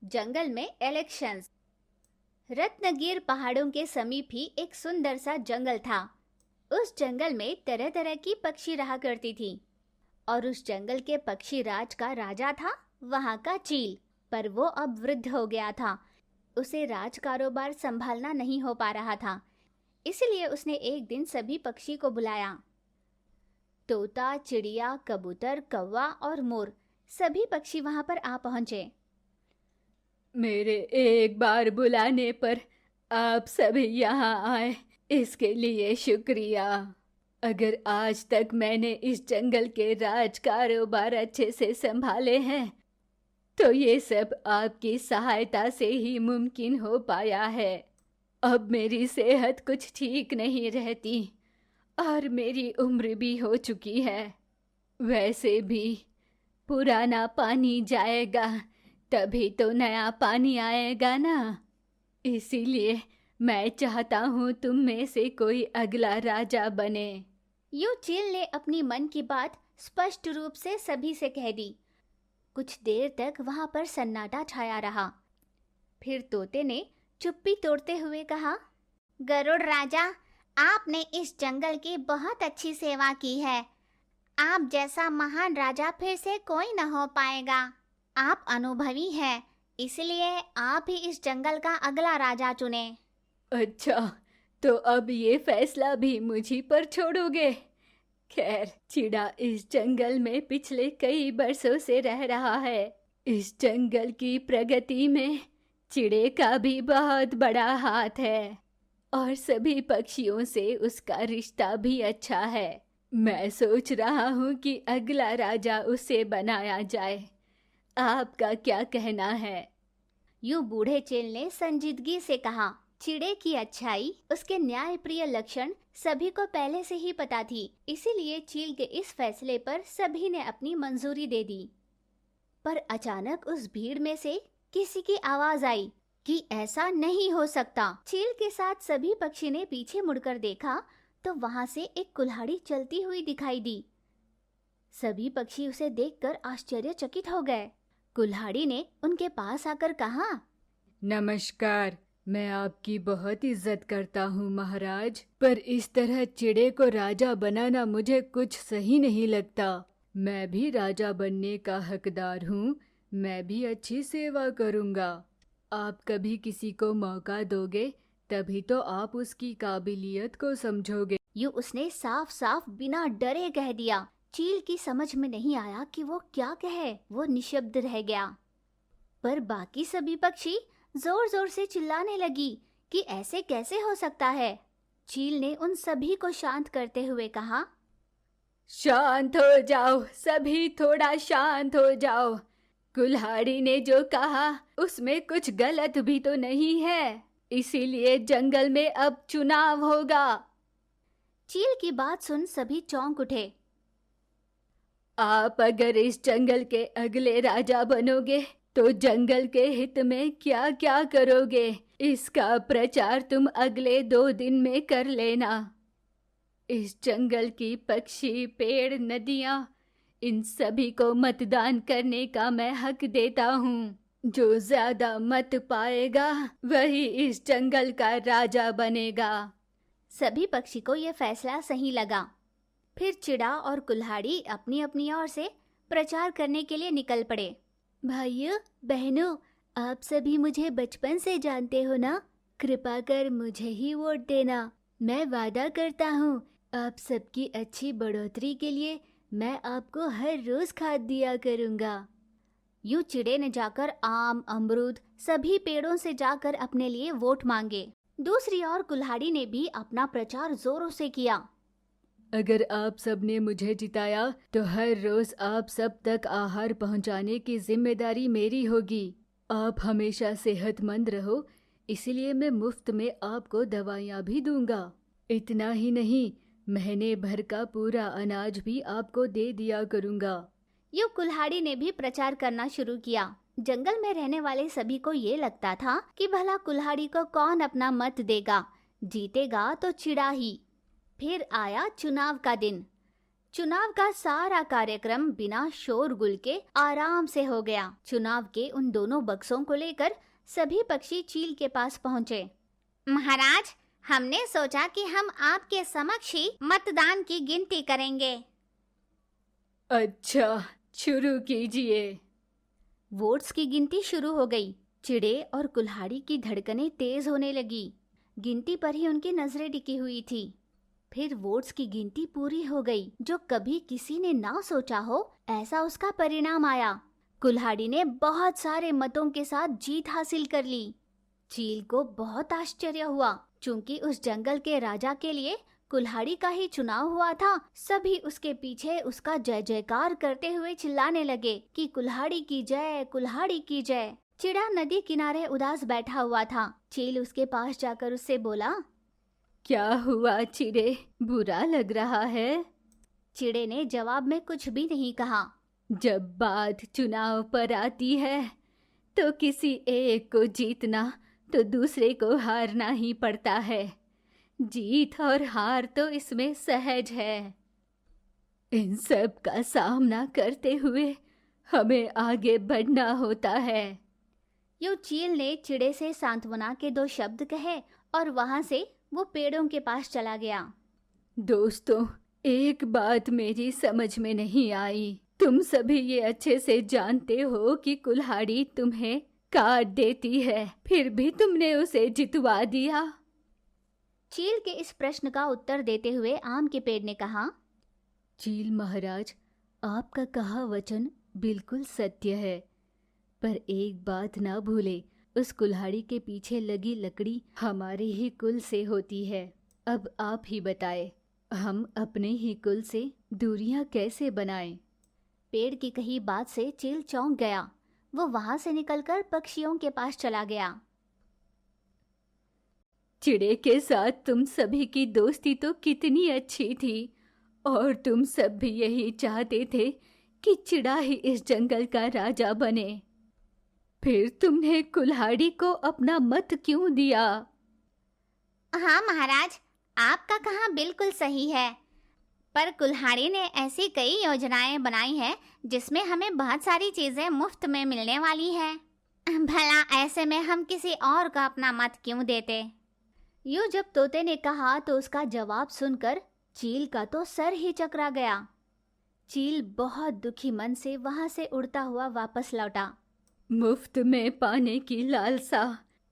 जंगल में इलेक्शंस। रत्नगिर पहाड़ों के समीप ही एक सुंदर सा जंगल था। उस जंगल में तरह तरह की पक्षी रहा करती थी और उस जंगल के पक्षी राज का राजा था वहां का चील। पर वो अब वृद्ध हो गया था। उसे राज कारोबार संभालना नहीं हो पा रहा था। इसलिए उसने एक दिन सभी पक्षी को बुलाया। तोता, चिड़िया, कबूतर, कौवा और मोर सभी पक्षी वहां पर आ पहुंचे। मेरे एक बार बुलाने पर आप सभी यहाँ आए, इसके लिए शुक्रिया। अगर आज तक मैंने इस जंगल के राज कारोबार अच्छे से संभाले हैं तो ये सब आपकी सहायता से ही मुमकिन हो पाया है। अब मेरी सेहत कुछ ठीक नहीं रहती और मेरी उम्र भी हो चुकी है। वैसे भी पुराना पानी जाएगा तभी तो नया पानी आएगा ना। इसीलिए मैं चाहता हूँ तुम में से कोई अगला राजा बने। यूं चील ने अपनी मन की बात स्पष्ट रूप से सभी से कह दी। कुछ देर तक वहां पर सन्नाटा छाया रहा। फिर तोते ने चुप्पी तोड़ते हुए कहा, गरुड़ राजा, आपने इस जंगल की बहुत अच्छी सेवा की है। आप जैसा महान राजा फिर से कोई न हो पाएगा। आप अनुभवी हैं, इसलिए आप ही इस जंगल का अगला राजा चुने। अच्छा, तो अब ये फैसला भी मुझी पर छोड़ोगे? खैर, चिड़ा इस जंगल में पिछले कई बरसों से रह रहा है। इस जंगल की प्रगति में चिड़े का भी बहुत बड़ा हाथ है और सभी पक्षियों से उसका रिश्ता भी अच्छा है। मैं सोच रहा हूँ कि अगला राजा उसे बनाया जाए। आपका क्या कहना है? यूं बूढ़े चील ने संजीदगी से कहा। चिड़े की अच्छाई, उसके न्यायप्रिय लक्षण सभी को पहले से ही पता थी। इसीलिए चील के इस फैसले पर सभी ने अपनी मंजूरी दे दी। पर अचानक उस भीड़ में से किसी की आवाज आई कि ऐसा नहीं हो सकता। चील के साथ सभी पक्षी ने पीछे मुड़कर देखा तो वहां से एक कुल्हाड़ी चलती हुई दिखाई दी। सभी पक्षी उसे देखकर आश्चर्यचकित हो गए। कुल्हाड़ी ने उनके पास आकर कहा, नमस्कार, मैं आपकी बहुत इज्जत करता हूँ महाराज, पर इस तरह चिड़े को राजा बनाना मुझे कुछ सही नहीं लगता। मैं भी राजा बनने का हकदार हूँ। मैं भी अच्छी सेवा करूँगा। आप कभी किसी को मौका दोगे तभी तो आप उसकी काबिलियत को समझोगे। यूं उसने साफ साफ बिना डरे कह दिया। चील की समझ में नहीं आया कि वो क्या कहे। वो निशब्द रह गया। पर बाकी सभी पक्षी जोर जोर से चिल्लाने लगी कि ऐसे कैसे हो सकता है। चील ने उन सभी को शांत करते हुए कहा, शांत हो जाओ, सभी थोड़ा शांत हो जाओ। कुल्हाड़ी ने जो कहा उसमें कुछ गलत भी तो नहीं है। इसीलिए जंगल में अब चुनाव होगा। चील की बात सुन सभी चौंक उठे। आप अगर इस जंगल के अगले राजा बनोगे तो जंगल के हित में क्या क्या करोगे, इसका प्रचार तुम अगले 2 दिन में कर लेना। इस जंगल की पक्षी, पेड़, नदियाँ, इन सभी को मतदान करने का मैं हक देता हूँ। जो ज्यादा मत पाएगा वही इस जंगल का राजा बनेगा। सभी पक्षी को यह फैसला सही लगा। फिर चिड़ा और कुल्हाड़ी अपनी अपनी ओर से प्रचार करने के लिए निकल पड़े। भाइयों बहनों, आप सभी मुझे बचपन से जानते हो ना। कृपा कर मुझे ही वोट देना। मैं वादा करता हूँ आप सबकी अच्छी बढ़ोतरी के लिए मैं आपको हर रोज खाद दिया करूँगा। यूं चिड़े ने जाकर आम, अमरूद सभी पेड़ों से जाकर अपने लिए वोट मांगे। दूसरी ओर कुल्हाड़ी ने भी अपना प्रचार जोरों से किया। अगर आप सब ने मुझे जिताया तो हर रोज आप सब तक आहार पहुंचाने की जिम्मेदारी मेरी होगी। आप हमेशा सेहतमंद रहो, इसलिए मैं मुफ्त में आपको दवाइयाँ भी दूंगा। इतना ही नहीं, महीने भर का पूरा अनाज भी आपको दे दिया करूँगा। यूं कुल्हाड़ी ने भी प्रचार करना शुरू किया। जंगल में रहने वाले सभी को ये लगता था कि भला कुल्हाड़ी को कौन अपना मत देगा। जीतेगा तो चिड़ा ही। फिर आया चुनाव का दिन। चुनाव का सारा कार्यक्रम बिना शोरगुल के आराम से हो गया। चुनाव के उन दोनों बक्सों को लेकर सभी पक्षी चील के पास पहुँचे। महाराज, हमने सोचा कि हम आपके समक्ष ही मतदान की गिनती करेंगे। अच्छा, शुरू कीजिए। वोट्स की गिनती शुरू हो गई। चिड़े और कुल्हाड़ी की धड़कनें तेज होने लगी। गिनती पर ही उनकी नजरें टिकी हुई थी। फिर वोट्स की गिनती पूरी हो गई। जो कभी किसी ने ना सोचा हो, ऐसा उसका परिणाम आया। कुल्हाड़ी ने बहुत सारे मतों के साथ जीत हासिल कर ली। चील को बहुत आश्चर्य हुआ, क्योंकि उस जंगल के राजा के लिए कुल्हाड़ी का ही चुनाव हुआ था। सभी उसके पीछे उसका जय जयकार करते हुए चिल्लाने लगे कि कुल्हाड़ी की जय, कुल्हाड़ी की जय। चिड़ा नदी किनारे उदास बैठा हुआ था। चील उसके पास जाकर उससे बोला, क्या हुआ चिड़े, बुरा लग रहा है? चिड़े ने जवाब में कुछ भी नहीं कहा। जब बात चुनाव पर आती है तो किसी एक को जीतना तो दूसरे को हारना ही पड़ता है। जीत और हार तो इसमें सहज है। इन सब का सामना करते हुए हमें आगे बढ़ना होता है। यूं चील ने चिड़े से सांत्वना के 2 शब्द कहे और वहां से वो पेड़ों के पास चला गया। दोस्तों, एक बात मेरी समझ में नहीं आई। तुम सभी ये अच्छे से जानते हो कि कुल्हाड़ी तुम्हें काट देती है, फिर भी तुमने उसे जितवा दिया। चील के इस प्रश्न का उत्तर देते हुए आम के पेड़ ने कहा, चील महाराज, आपका कहा वचन बिल्कुल सत्य है, पर एक बात ना भूले, उस कुल्हाड़ी के पीछे लगी लकड़ी हमारे ही कुल से होती है। अब आप ही बताएं, हम अपने ही कुल से दूरियां कैसे बनाएं? पेड़ की कही बात से चील चौंक गया। वो वहां से निकलकर पक्षियों के पास चला गया। चिड़े के साथ तुम सभी की दोस्ती तो कितनी अच्छी थी, और तुम सब भी यही चाहते थे कि चिड़ा ही इस जंगल का राजा बने। फिर तुमने कुल्हाड़ी को अपना मत क्यों दिया? हाँ महाराज, आपका कहा बिल्कुल सही है, पर कुल्हाड़ी ने ऐसी कई योजनाएं बनाई हैं जिसमें हमें बहुत सारी चीजें मुफ्त में मिलने वाली है। भला ऐसे में हम किसी और को अपना मत क्यों देते? यूं जब तोते ने कहा तो उसका जवाब सुनकर चील का तो सर ही चकरा गया। चील बहुत दुखी मन से वहां से उड़ता हुआ वापस लौटा। मुफ्त में पाने की लालसा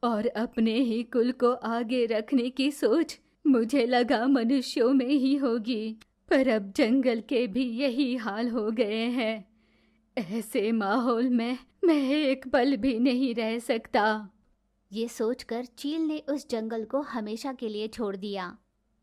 और अपने ही कुल को आगे रखने की सोच मुझे लगा मनुष्यों में ही होगी, पर अब जंगल के भी यही हाल हो गए हैं। ऐसे माहौल में मैं एक पल भी नहीं रह सकता। ये सोचकर चील ने उस जंगल को हमेशा के लिए छोड़ दिया।